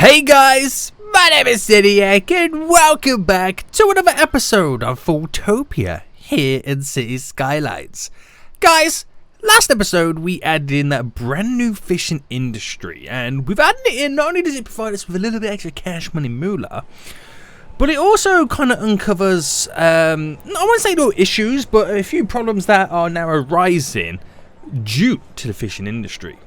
Hey guys, my name is Zodiac and welcome back to another episode of FoolTopia here in City Skylines. Guys, last episode we added in that brand new fishing industry, and we've added it in. Not only does it provide us with a little bit extra cash money moolah, but it also kind of uncovers, I won't say no issues, but a few problems that are now arising due to the fishing industry.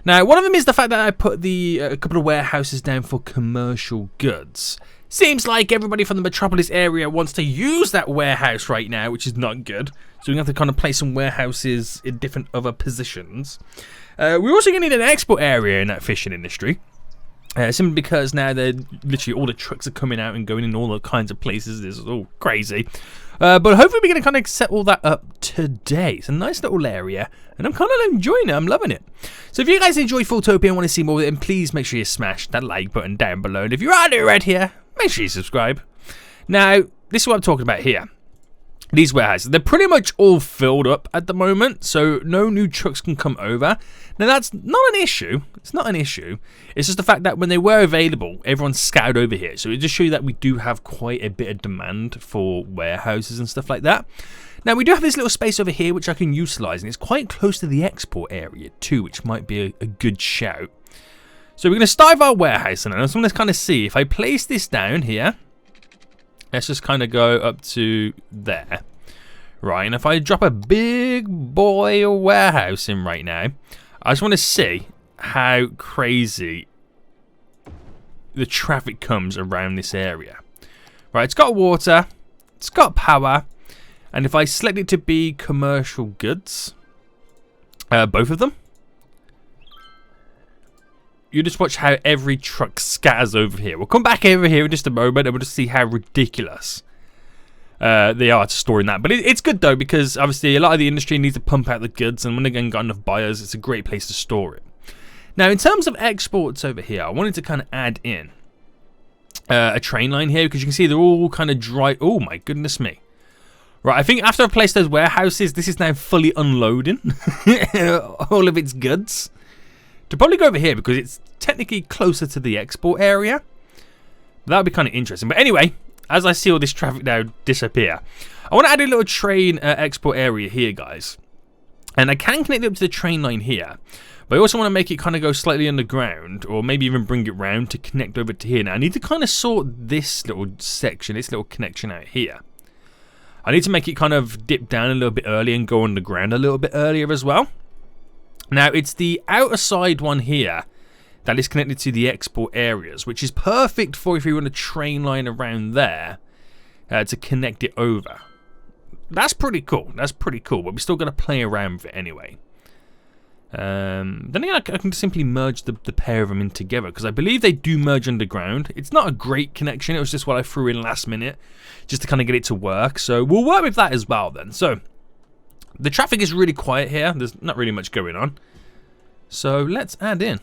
Now, one of them is the fact that I put a couple of warehouses down for commercial goods. Seems like everybody from the metropolis area wants to use that warehouse right now, which is not good. So we have to kind of place some warehouses in different other positions. We're also going to need an export area in that fishing industry. Simply because now they're literally all the trucks are coming out and going in all kinds of places. This is all crazy. But hopefully we're going to kind of set all that up today. It's a nice little area, and I'm kind of enjoying it. I'm loving it. So if you guys enjoy FoolTopia and want to see more of it, then please make sure you smash that like button down below. And if you are new right here, make sure you subscribe. Now, this is what I'm talking about here. These warehouses, they're pretty much all filled up at the moment, so no new trucks can come over. Now that's not an issue. It's not an issue. It's just the fact that when they were available, everyone's scattered over here. So it just shows you that we do have quite a bit of demand for warehouses and stuff like that. Now we do have this little space over here which I can utilize, and it's quite close to the export area too, which might be a good shout. So we're going to start our warehouse, and I just want to kind of see if I place this down here. Let's just kind of go up to there. Right, and if I drop a big boy warehouse in right now, I just want to see how crazy the traffic comes around this area. Right, it's got water, it's got power, and if I select it to be commercial goods, both of them, you just watch how every truck scatters over here. We'll come back over here in just a moment and we'll just see how ridiculous they are to storing that. But it's good though, because obviously a lot of the industry needs to pump out the goods, and when they've got enough buyers, it's a great place to store it. Now in terms of exports over here, I wanted to kind of add in a train line here, because you can see they're all kind of dry. Oh my goodness me. Right, I think after I've placed those warehouses, this is now fully unloading all of its goods. To probably go over here because it's technically closer to the export area. That would be kind of interesting. But anyway, as I see all this traffic now disappear, I want to add a little train export area here, guys. And I can connect it up to the train line here. But I also want to make it kind of go slightly underground, or maybe even bring it round to connect over to here. Now I need to kind of sort this little section, this little connection out here. I need to make it kind of dip down a little bit earlier and go underground a little bit earlier as well. Now, it's the outer side one here that is connected to the export areas, which is perfect for if you run a train line around there to connect it over. That's pretty cool. That's pretty cool, but we still got to play around with it anyway. Then again, I can simply merge the pair of them in together, because I believe they do merge underground. It's not a great connection. It was just what I threw in last minute just to kind of get it to work. So we'll work with that as well then. So the traffic is really quiet here. There's not really much going on. So let's add in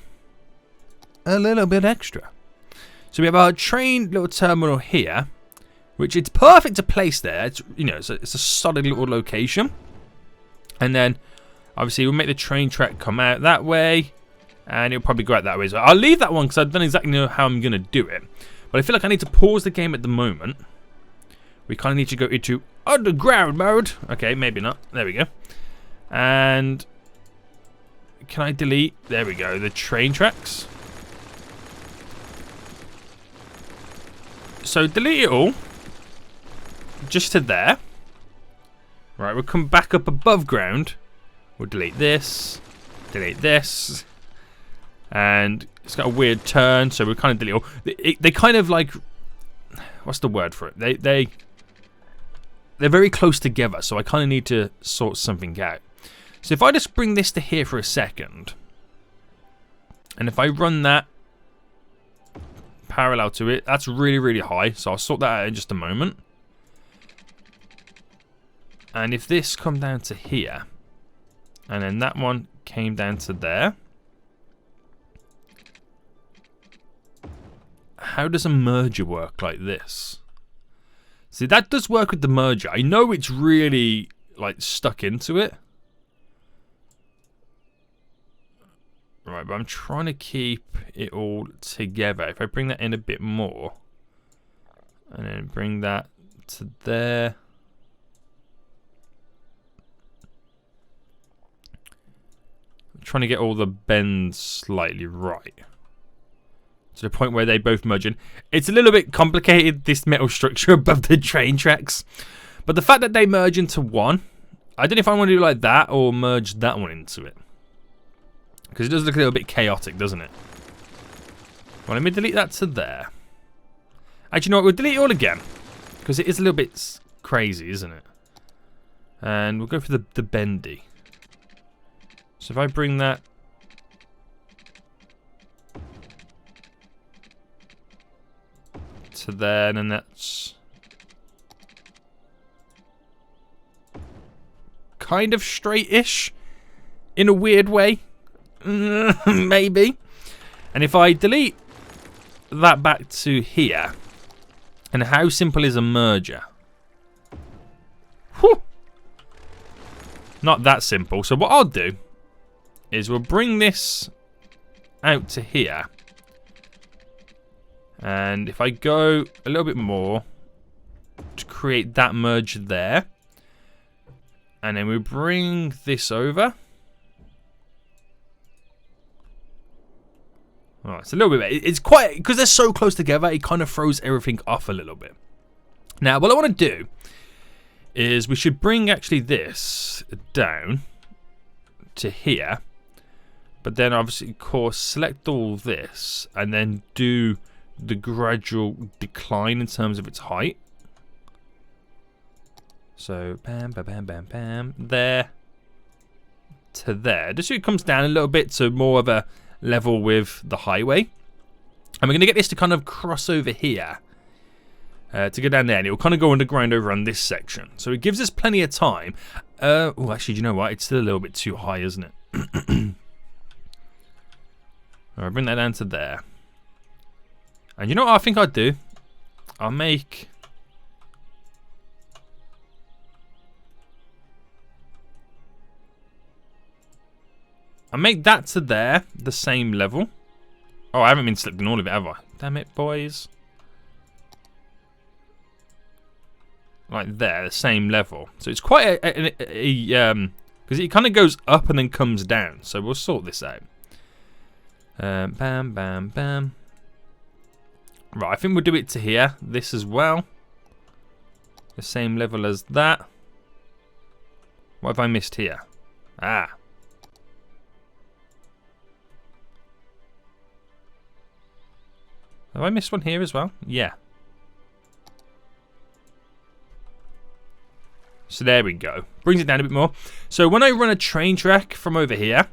a little bit extra. So we have our train little terminal here, which it's perfect to place there. It's, you know, it's a solid little location. And then obviously we'll make the train track come out that way, and it'll probably go out that way. So I'll leave that one because I don't exactly know how I'm going to do it. But I feel like I need to pause the game at the moment. We kind of need to go into underground mode. Okay, maybe not. There we go. And can I delete? There we go. The train tracks. So delete it all. Just to there. Right, we'll come back up above ground. We'll delete this. Delete this. And it's got a weird turn, so we'll kind of delete all. They kind of like, what's the word for it? They're very close together, so I kind of need to sort something out. So if I just bring this to here for a second, and if I run that parallel to it, that's really, really high, so I'll sort that out in just a moment. And if this come down to here, and then that one came down to there, how does a merger work like this? See, that does work with the merger. I know it's really like stuck into it. Right, but I'm trying to keep it all together. If I bring that in a bit more, and then bring that to there. I'm trying to get all the bends slightly right. To the point where they both merge in. It's a little bit complicated, this metal structure above the train tracks. But the fact that they merge into one, I don't know if I want to do like that or merge that one into it. Because it does look a little bit chaotic, doesn't it? Well, let me delete that to there. Actually, you know what? We'll delete it all again. Because it is a little bit crazy, isn't it? And we'll go for the bendy. So if I bring that... to there, and then that's... kind of straight-ish. In a weird way. Maybe. And if I delete that back to here, and how simple is a merger? Whew. Not that simple. So what I'll do is we'll bring this out to here, and if I go a little bit more to create that merge there, and then we bring this over. Oh, it's a little bit. It's quite, because they're so close together, it kind of throws everything off a little bit. Now, what I want to do is we should bring actually this down to here, but then obviously, of course, select all this and then do the gradual decline in terms of its height. So, bam, bam, bam, bam, bam, there to there. Just so it comes down a little bit to more of a level with the highway. And we're going to get this to kind of cross over here to go down there, and it will kind of go underground over on this section. So it gives us plenty of time. Oh, actually, do you know what? It's still a little bit too high, isn't it? I'll bring that down to there. And you know what I think I'd do? I'll make... I'll make that to there, the same level. Oh, I haven't been selecting all of it, have I? Damn it, boys. Like there, the same level. So it's quite because it kind of goes up and then comes down. So we'll sort this out. Bam, bam, bam. Right, I think we'll do it to here. This as well. The same level as that. What have I missed here? Ah. Have I missed one here as well? Yeah. So there we go. Brings it down a bit more. So when I run a train track from over here,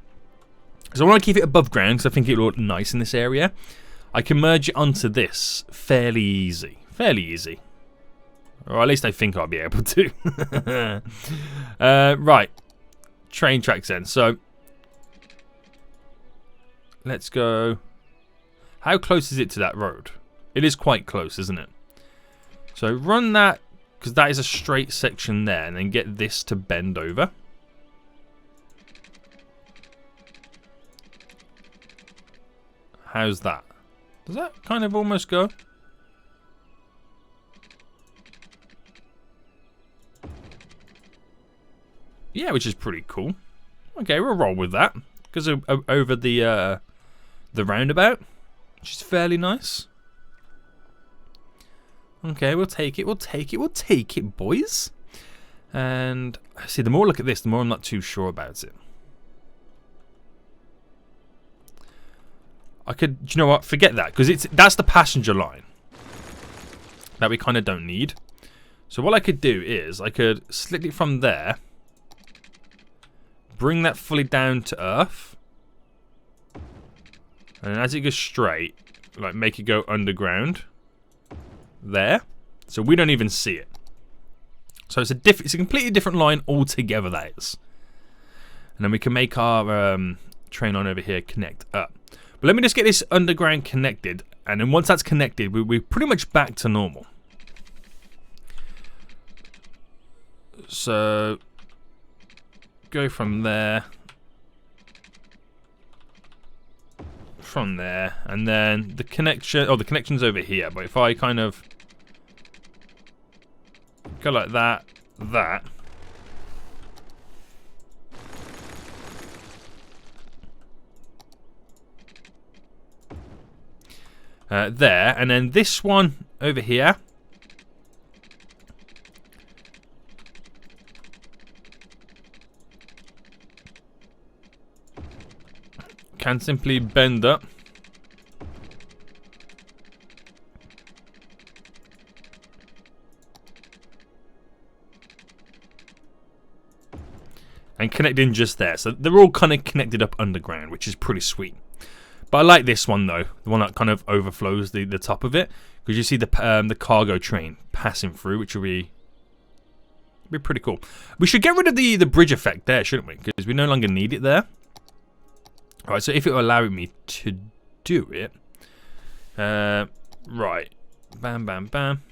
because I want to keep it above ground because I think it will look nice in this area, I can merge it onto this fairly easy. Fairly easy. Or at least I think I'll be able to. Right. Train tracks then. So let's go. How close is it to that road? It is quite close, isn't it? So run that, because that is a straight section there, and then get this to bend over. How's that? Does that kind of almost go? Yeah, which is pretty cool. Okay, we'll roll with that, because over the roundabout, which is fairly nice. Okay, we'll take it, we'll take it, we'll take it, boys. And see, the more I look at this, the more I'm not too sure about it. I could, do you know what? Forget that, because that's the passenger line that we kind of don't need. So what I could do is I could select it from there, bring that fully down to earth. And as it goes straight, like make it go underground. There. So we don't even see it. So it's a completely different line altogether, that is. And then we can make our train line over here connect up. But let me just get this underground connected. And then once that's connected, we're pretty much back to normal. So go from there. from there, and then the connection. Oh, the connection's over here. But if I kind of go like that, there, and then this one over here. Can simply bend up. And connect in just there. So they're all kind of connected up underground, which is pretty sweet. But I like this one though, the one that kind of overflows the top of it, because you see the cargo train passing through, which will be pretty cool. We should get rid of the bridge effect there, shouldn't we? Because we no longer need it there. Right, so if it will allow me to do it, right, bam, bam, bam.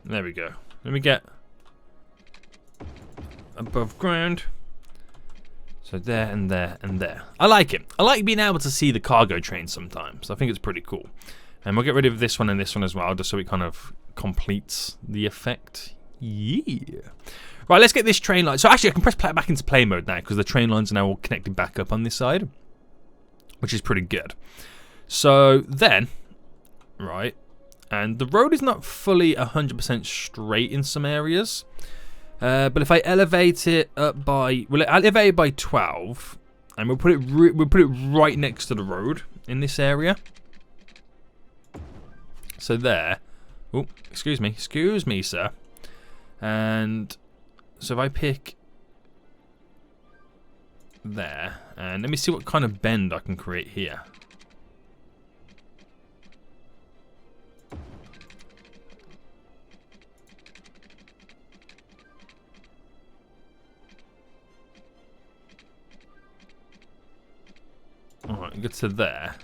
There we go. Let me get above ground. So there and there and there. I like it. I like being able to see the cargo train sometimes. I think it's pretty cool. And we'll get rid of this one and this one as well, just so it kind of completes the effect. Yeah. Right, let's get this train line. So actually, I can press play back into play mode now, because the train lines are now all connected back up on this side, which is pretty good. So then, right, and the road is not fully 100% straight in some areas. But if I elevate it up by, well, elevate it by 12, and we'll put it right next to the road in this area. So there. Oh, excuse me, sir. And so if I pick there, and let me see what kind of bend I can create here. Alright, get to there.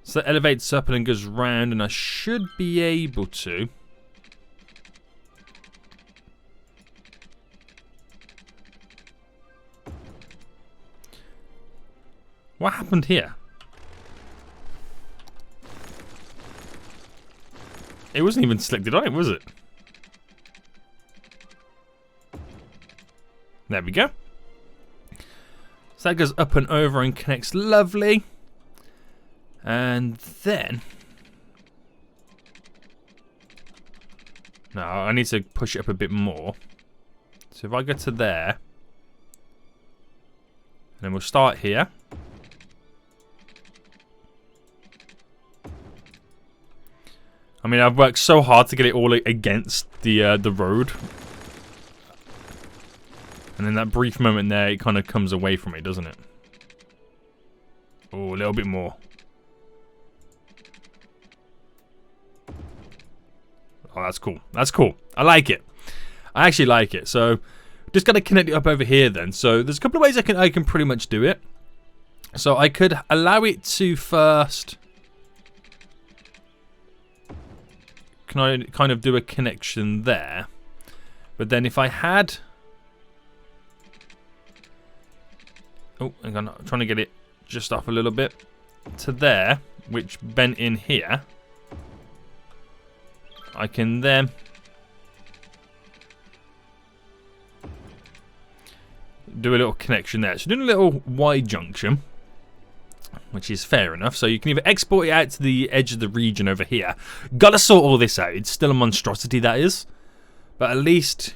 So that elevates up and then goes round, and I should be able to. What happened here? It wasn't even selected on it, was it? There we go. So that goes up and over and connects lovely. And then, no, I need to push it up a bit more. So if I go to there, then we'll start here. I mean, I've worked so hard to get it all against the road, and in that brief moment there, it kind of comes away from it, doesn't it? Oh, a little bit more. Oh, that's cool. That's cool. I like it. I actually like it. So, just got to connect it up over here then. So, there's a couple of ways I can pretty much do it. So, I could allow it to first. Can I kind of do a connection there? But then if I had. Oh, hang on. I'm trying to get it just off a little bit to there, which bent in here. I can then do a little connection there. So doing a little Y junction, which is fair enough. So you can either export it out to the edge of the region over here. Gotta sort all this out. It's still a monstrosity, that is. But at least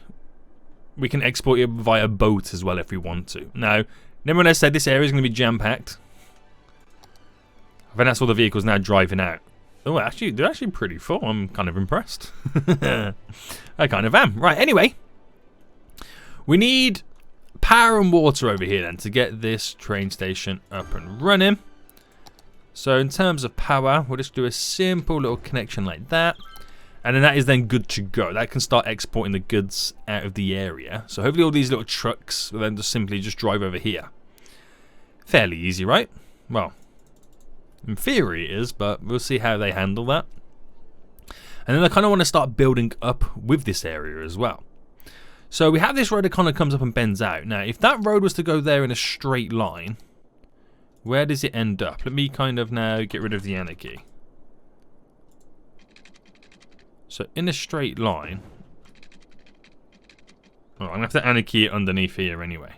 we can export it via boat as well if we want to. Now, remember when I said this area is going to be jam-packed? I think that's all the vehicles now driving out. Oh, actually, they're actually pretty full. I'm kind of impressed. I kind of am. Right, anyway. We need power and water over here then to get this train station up and running. So in terms of power, we'll just do a simple little connection like that. And then that is then good to go. That can start exporting the goods out of the area. So hopefully all these little trucks will then just simply just drive over here. Fairly easy, right? Well, in theory it is, but we'll see how they handle that. And then I kind of want to start building up with this area as well. So we have this road that kind of comes up and bends out. Now, if that road was to go there in a straight line, Where does it end up? Let me kind of now get rid of the anarchy. So in a straight line. Oh, I'm going to have to anarchy it underneath here anyway.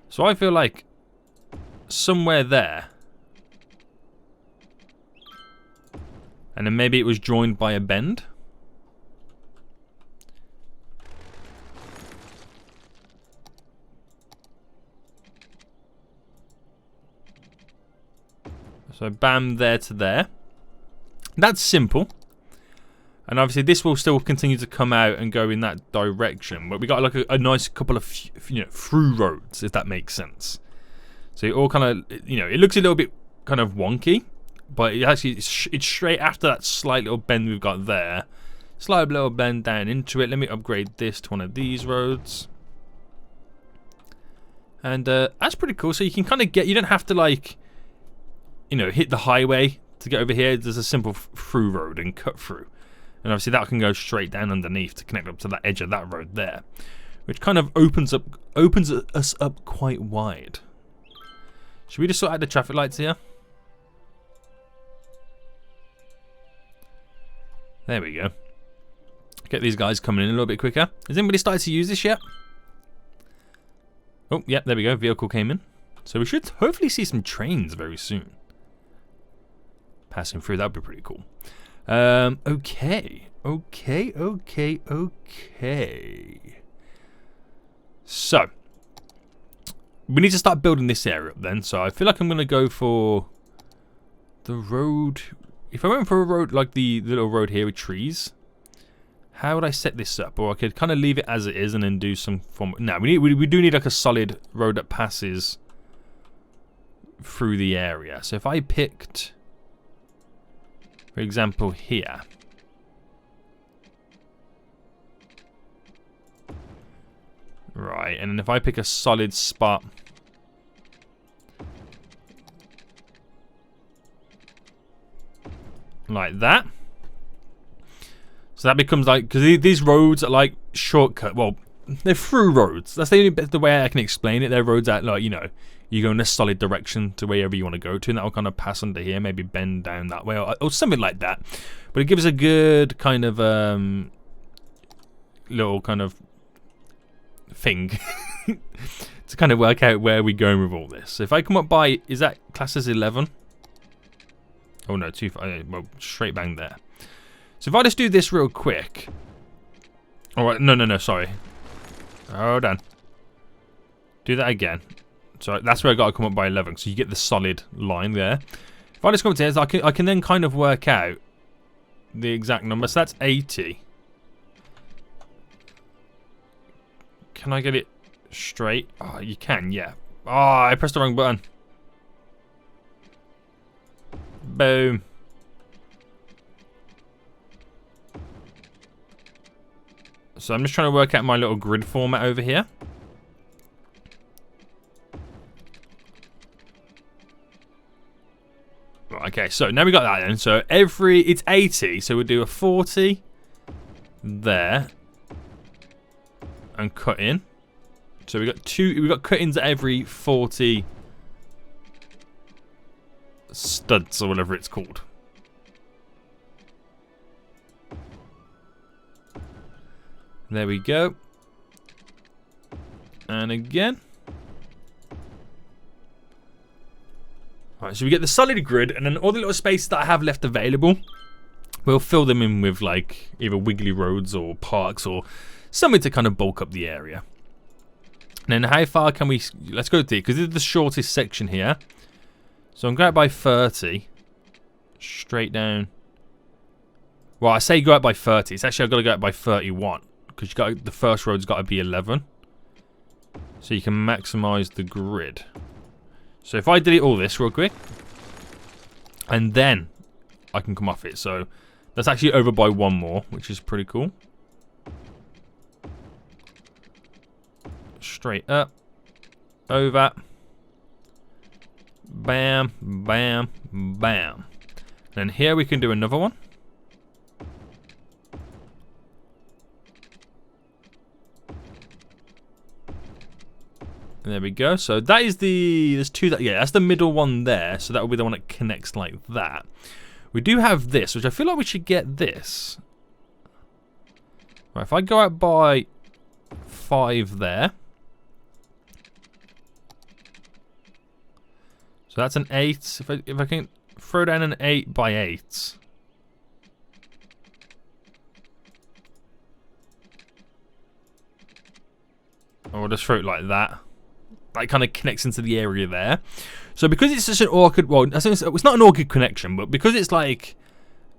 So I feel like somewhere there. And then maybe it was joined by a bend. So bam, there to there. That's simple. And obviously this will still continue to come out and go in that direction. But we got like a nice couple of, through roads, if that makes sense. So it all kind of, it looks a little bit kind of wonky. But it actually, it's straight after that slight little bend we've got there. Slight little bend down into it. Let me upgrade this to one of these roads. And that's pretty cool. So you can kind of get, you don't have to like, hit the highway to get over here. There's a simple through road and cut through. And obviously that can go straight down underneath to connect up to that edge of that road there. Which kind of opens us up quite wide. Should we just sort out the traffic lights here? There we go. Get these guys coming in a little bit quicker. Has anybody started to use this yet? Oh, yeah, there we go. Vehicle came in. So we should hopefully see some trains very soon. Passing through, that would be pretty cool. Okay. So, we need to start building this area up then. So I feel like I'm going to go for the road. If I went for a road like the little road here with trees, how would I set this up? Or I could kind of leave it as it is and then do some form. No, we do need like a solid road that passes through the area. So if I picked, for example, here. Right, and then if I pick a solid spot like that. So that becomes like, because these roads are like shortcut. Well, they're through roads. That's the way I can explain it. They're roads that, like, you go in a solid direction to wherever you want to go to, and that will kind of pass under here, maybe bend down that way, or something like that. But it gives a good kind of little kind of thing to kind of work out where we're going with all this. So if I come up by, is that class as 11? Oh no, well, straight bang there. So if I just do this real quick. Alright, no, sorry. Hold on. Do that again. So that's where I got to come up by 11. So you get the solid line there. If I just come up to this, I can then kind of work out the exact number. So that's 80. Can I get it straight? Oh, you can, yeah. Oh, I pressed the wrong button. Boom. So I'm just trying to work out my little grid format over here. Okay, so now we got that then. So it's 80, so we'll do a 40 there and cut in. So we got cut-ins at every 40 studs or whatever it's called. There we go. And again. Alright, so we get the solid grid, and then all the little spaces that I have left available, we'll fill them in with like either wiggly roads or parks or something to kind of bulk up the area. And then how far can we, let's go to it, because this is the shortest section here. So I'm going out by 30. Straight down. Well, I say go out by 30. It's actually I've got to go out by 31. Because the first road's got to be 11. So you can maximize the grid. So if I delete all this real quick. And then I can come off it. So that's actually over by one more, which is pretty cool. Straight up. Over. Bam, bam, bam. Then here we can do another one. There we go. So that is there's two that, yeah, that's the middle one there. So that will be the one that connects like that. We do have this, which I feel like we should get this. Right, if I go out by 5 there. So that's an 8. If I can throw down an 8 by 8. Or we'll just throw it like that. That kind of connects into the area there. So because it's such an awkward, well, it's not an awkward connection, but because it's like,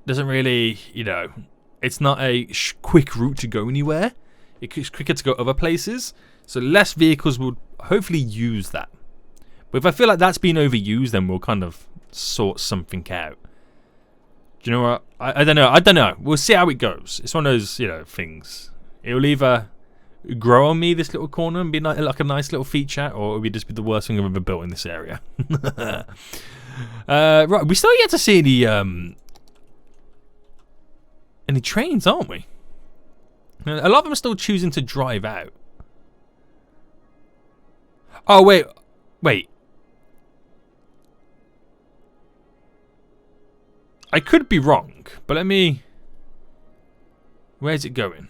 doesn't really, you know, it's not a quick route to go anywhere. It's quicker to go other places. So less vehicles would hopefully use that. But if I feel like that's being overused, then we'll kind of sort something out. Do you know what? I don't know. I don't know. We'll see how it goes. It's one of those, you know, things. It'll either grow on me, this little corner, and be like a nice little feature, or it'll just be the worst thing I've ever built in this area. Right, we still yet to see any trains, aren't we? A lot of them are still choosing to drive out. Oh, wait. I could be wrong, but let me... Where's it going?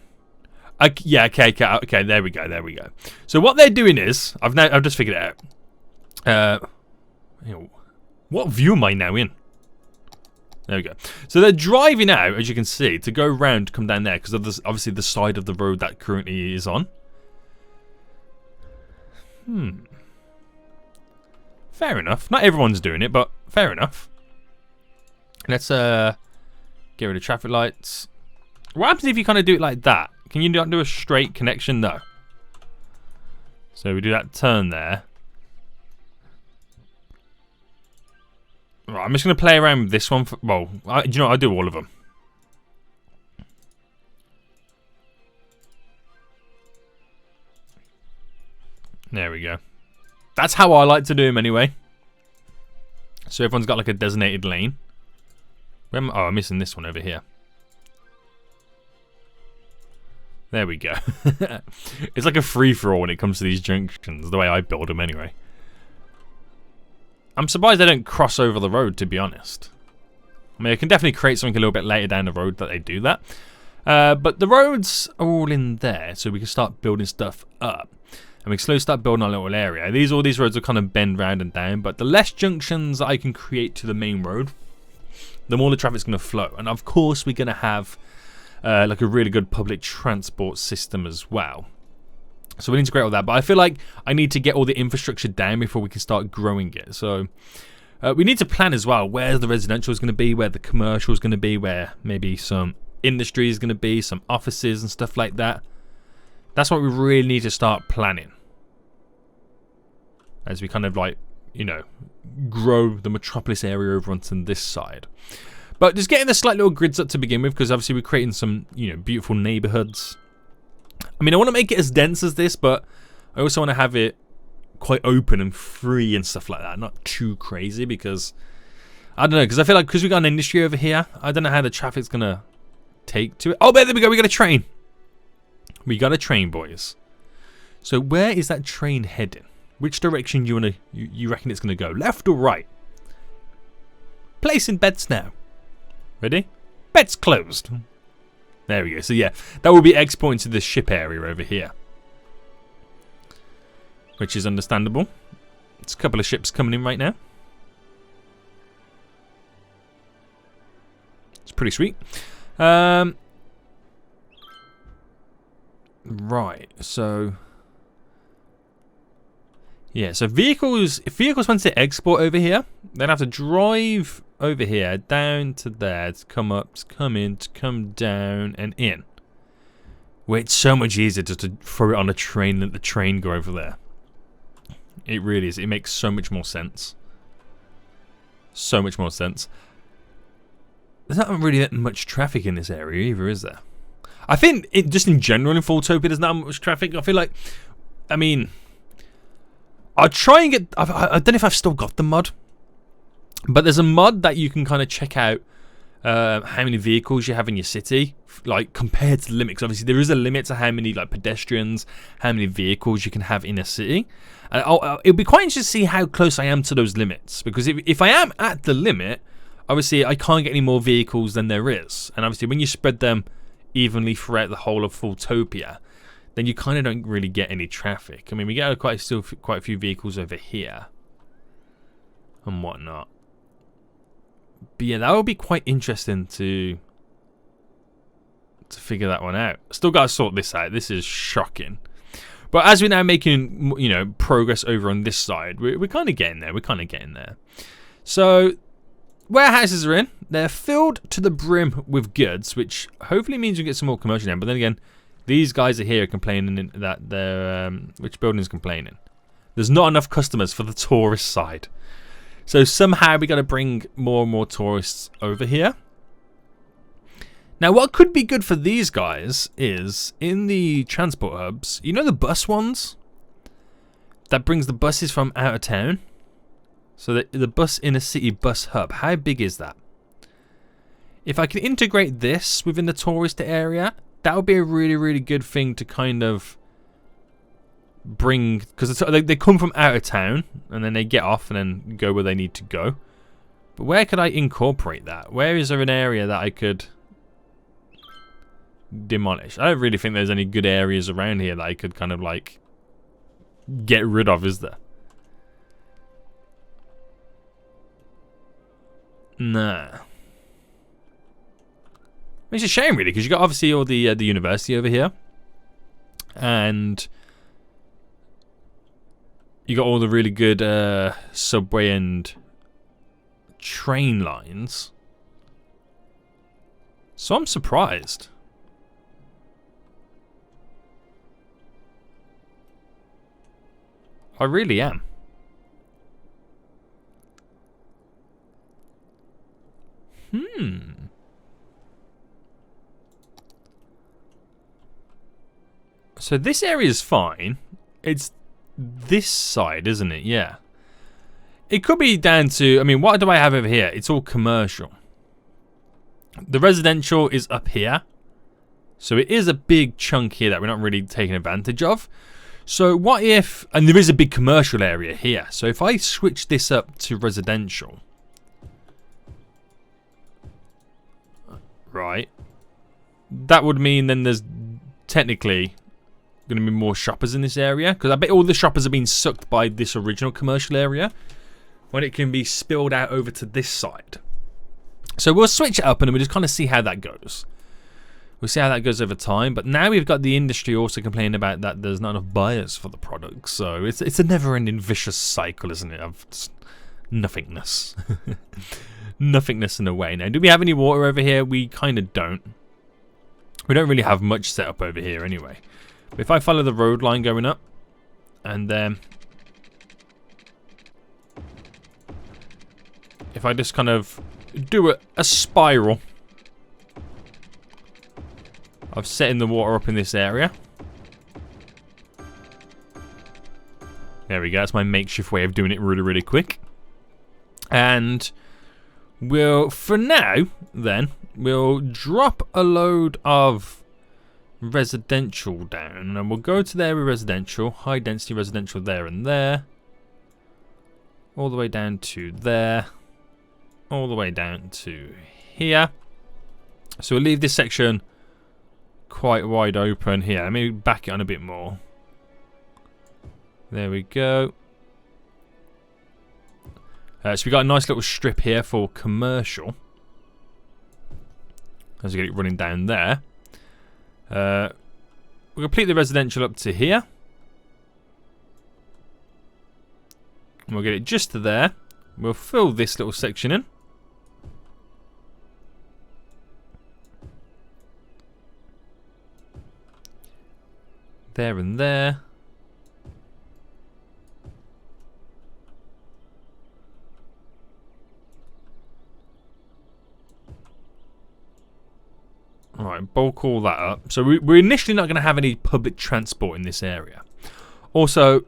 Yeah, okay, there we go. So what they're doing is... I've just figured it out. What view am I now in? There we go. So they're driving out, as you can see, to go around, come down there, because of this, obviously the side of the road that currently is on. Fair enough. Not everyone's doing it, but fair enough. Let's get rid of traffic lights. What happens if you kind of do it like that? Can you not do a straight connection? No. So we do that turn there. Right, I'm just going to play around with this one. Well, do you know what? I do all of them. There we go. That's how I like to do them anyway. So everyone's got like a designated lane. Oh, I'm missing this one over here. There we go. It's like a free-for-all when it comes to these junctions, the way I build them anyway. I'm surprised they don't cross over the road, to be honest. I mean, I can definitely create something a little bit later down the road that they do that. But the roads are all in there, so we can start building stuff up. And we can slowly start building our little area. All these roads will kind of bend round and down, but the less junctions I can create to the main road, the more the traffic's going to flow. And of course, we're going to have like a really good public transport system as well. So we integrate all that. But I feel like I need to get all the infrastructure down before we can start growing it. So we need to plan as well where the residential is going to be, where the commercial is going to be, where maybe some industry is going to be, some offices and stuff like that. That's what we really need to start planning. As we kind of like, you know, grow the metropolis area over onto this side. But just getting the slight little grids up to begin with, because obviously we're creating some, you know, beautiful neighborhoods. I mean, I want to make it as dense as this, but I also want to have it quite open and free and stuff like that. Not too crazy, because I don't know, because I feel like because we got an industry over here, I don't know how the traffic's going to take to it. Oh, there we go. We got a train. We got a train, boys. So where is that train heading? Which direction you reckon it's going to go? Left or right? Placing bets now. Ready? Bets closed. There we go. So yeah, that will be exporting to the ship area over here. Which is understandable. It's a couple of ships coming in right now. It's pretty sweet. Right, so... yeah, so if vehicles want to export over here, they'd have to drive over here, down to there, to come up, to come in, to come down, and in. Where it's so much easier just to throw it on a train and let the train go over there. It really is. It makes so much more sense. So much more sense. There's not really that much traffic in this area either, is there? I think, just in general in FoolTopia, there's not much traffic. I feel like, I mean... I'll try and get... I don't know if I've still got the mod. But there's a mod that you can kind of check out how many vehicles you have in your city, like compared to the limit. 'Cause obviously there is a limit to how many like pedestrians, how many vehicles you can have in a city. And it'll be quite interesting to see how close I am to those limits, because if I am at the limit, obviously I can't get any more vehicles than there is. And obviously when you spread them evenly throughout the whole of FoolTopia, then you kind of don't really get any traffic. I mean, we get quite a few vehicles over here and whatnot. But yeah, that would be quite interesting to figure that one out. Still got to sort this out. This is shocking. But as we're now making, you know, progress over on this side, we're kind of getting there. We're kind of getting there. So warehouses are in. They're filled to the brim with goods, which hopefully means we get some more commercial in. But then again, these guys are here complaining that they're which building is complaining? There's not enough customers for the tourist side. So somehow we got to bring more and more tourists over here. Now, what could be good for these guys is in the transport hubs, you know the bus ones? That brings the buses from out of town. So the bus in a city bus hub, how big is that? If I can integrate this within the tourist area, that would be a really, really good thing to kind of bring, because they come from out of town and then they get off and then go where they need to go. But where could I incorporate that? Where is there an area that I could demolish? I don't really think there's any good areas around here that I could kind of like get rid of, is there? Nah. It's a shame really, because you got obviously all the university over here, and you got all the really good subway and train lines. So I'm surprised. I really am. So this area is fine. It's this side, isn't it? Yeah. It could be down to, I mean, what do I have over here? It's all commercial. The residential is up here. So it is a big chunk here that we're not really taking advantage of. So what if, and there is a big commercial area here. So if I switch this up to residential. Right. That would mean then there's technically going to be more shoppers in this area, because I bet all the shoppers are being sucked by this original commercial area when it can be spilled out over to this side. So we'll switch it up and we'll just kind of see how that goes. We'll see how that goes over time. But now we've got the industry also complaining about that there's not enough buyers for the product. So it's a never-ending vicious cycle, isn't it, of nothingness. Nothingness in a way. Now, do we have any water over here? We kind of don't. We don't really have much set up over here anyway. But if I follow the road line going up, and then if I just kind of do a spiral of setting the water up in this area. There we go. That's my makeshift way of doing it really, really quick. And we'll, for now, then, we'll drop a load of residential down, and we'll go to there with residential, high density residential there and there, all the way down to there, all the way down to here. So we'll leave this section quite wide open here. Let me back it on a bit more. There we go. So we got a nice little strip here for commercial, as we get it running down there. We'll complete the residential up to here. And we'll get it just to there. We'll fill this little section in. There and there. Alright, bulk all that up. So we're initially not going to have any public transport in this area. Also,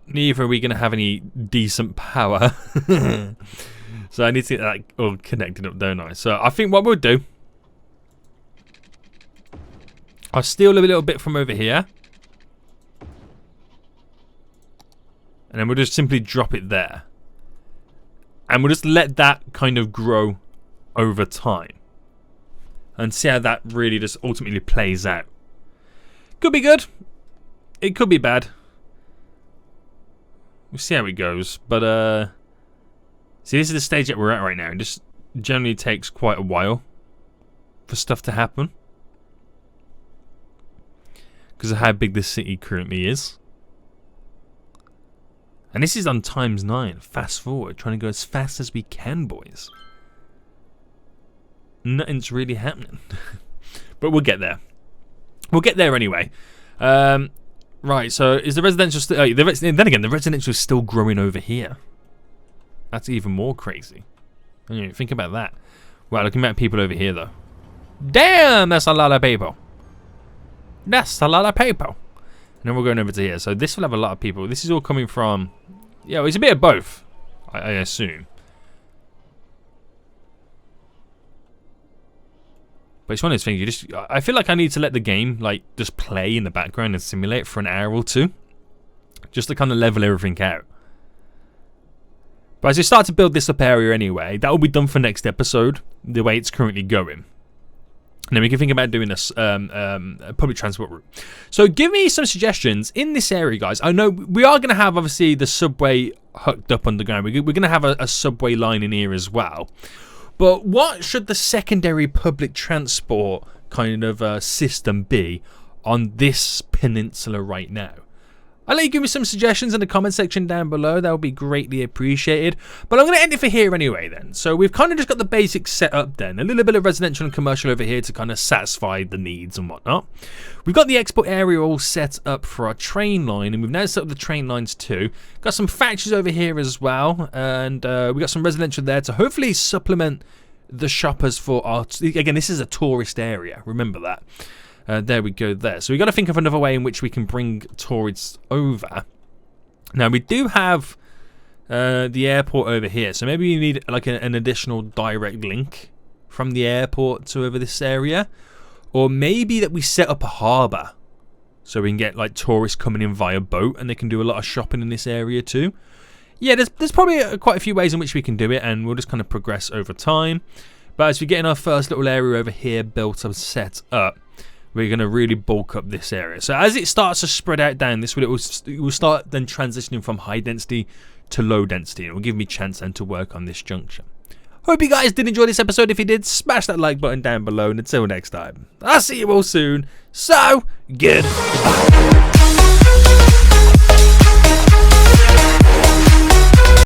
neither are we going to have any decent power. So I need to get that all connected up, don't I? So I think what we'll do, I'll steal a little bit from over here. And then we'll just simply drop it there. And we'll just let that kind of grow over time. And see how that really just ultimately plays out. Could be good. It could be bad. We'll see how it goes. But, see, this is the stage that we're at right now. It just generally takes quite a while for stuff to happen. Because of how big this city currently is. And this is on ×9. Fast forward. Trying to go as fast as we can, boys. Nothing's really happening. But we'll get there. We'll get there anyway. Right, so is the residential still... then again, the residential is still growing over here. That's even more crazy. Think about that. Wow, look at the amount of people over here, though. Damn, that's a lot of people. That's a lot of people. And then we're going over to here. So this will have a lot of people. This is all coming from... Yeah, well, it's a bit of both, I assume. But it's one of those things, I feel like I need to let the game like just play in the background and simulate for an hour or two. Just to kind of level everything out. But as we start to build this up area anyway, that will be done for next episode, the way it's currently going. And then we can think about doing this public transport route. So give me some suggestions in this area, guys. I know we are going to have, obviously, the subway hooked up underground. We're going to have a subway line in here as well. But what should the secondary public transport kind of system be on this peninsula right now? I'll let you give me some suggestions in the comment section down below. That would be greatly appreciated. But I'm going to end it for here anyway then. So we've kind of just got the basics set up then. A little bit of residential and commercial over here to kind of satisfy the needs and whatnot. We've got the export area all set up for our train line. And we've now set up the train lines too. Got some factories over here as well. And we've got some residential there to hopefully supplement the shoppers for our... Again, this is a tourist area. Remember that. There we go there. So we've got to think of another way in which we can bring tourists over. Now, we do have the airport over here. So maybe you need like an additional direct link from the airport to over this area. Or maybe that we set up a harbour. So we can get like tourists coming in via boat. And they can do a lot of shopping in this area too. Yeah, there's probably quite a few ways in which we can do it. And we'll just kind of progress over time. But as we get in our first little area over here built and set up, we're going to really bulk up this area. So as it starts to spread out down this way, it will start then transitioning from high density to low density. And it will give me a chance then to work on this junction. Hope you guys did enjoy this episode. If you did, smash that like button down below. And until next time, I'll see you all soon. So, goodbye.